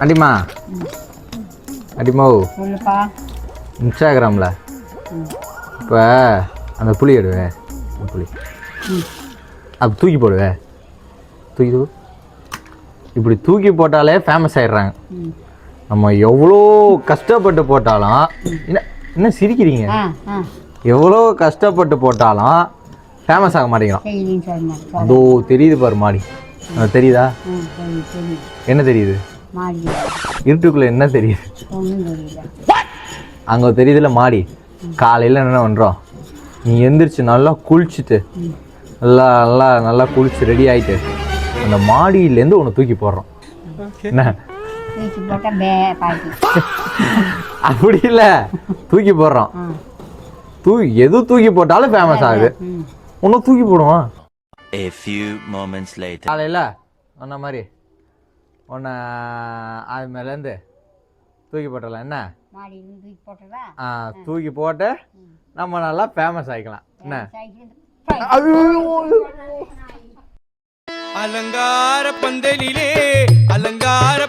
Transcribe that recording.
அடிமா அடிமா சொல்லுப்பா. இன்ஸ்டாகிராமில் இப்போ அந்த புளி எடுவேன் புளி அது தூக்கி போடுவேன் தூக்கி இப்படி தூக்கி போட்டாலே ஃபேமஸ் ஆயிடுறாங்க. நம்ம எவ்வளோ கஷ்டப்பட்டு போட்டாலும் என்ன சிரிக்கிறீங்க? எவ்வளோ கஷ்டப்பட்டு போட்டாலும் ஃபேமஸ் ஆக மாட்டேங்கிறோம். அதோ தெரியுது பாரு மாடி, அது தெரியுதா? என்ன தெரியுது? இருட்டுக்குள்ள என்ன தெரியுது? அங்கே தெரியுதுல மாடி. காலையில் என்ன பண்ணுறோம், நீ எந்திரிச்சு நல்லா குளிச்சுட்டு நல்லா நல்லா நல்லா குளிச்சு ரெடி ஆகிட்டு அந்த மாடியிலேருந்து ஒன்று தூக்கி போடுறோம். என்ன அப்படி இல்லை, தூக்கி போடுறோம். எது தூக்கி போட்டாலும் ஃபேமஸ் ஆகுது. ஒன்றும் தூக்கி போடுவான். காலையில் சொன்ன மாதிரி ஒன்று அது மேலேருந்து தூக்கி போட்டலாம். என்ன தூக்கி போட்டு நம்ம நல்லா ஃபேமஸ் ஆகிக்கலாம். என்ன அலங்கார பந்தலிலே அலங்கார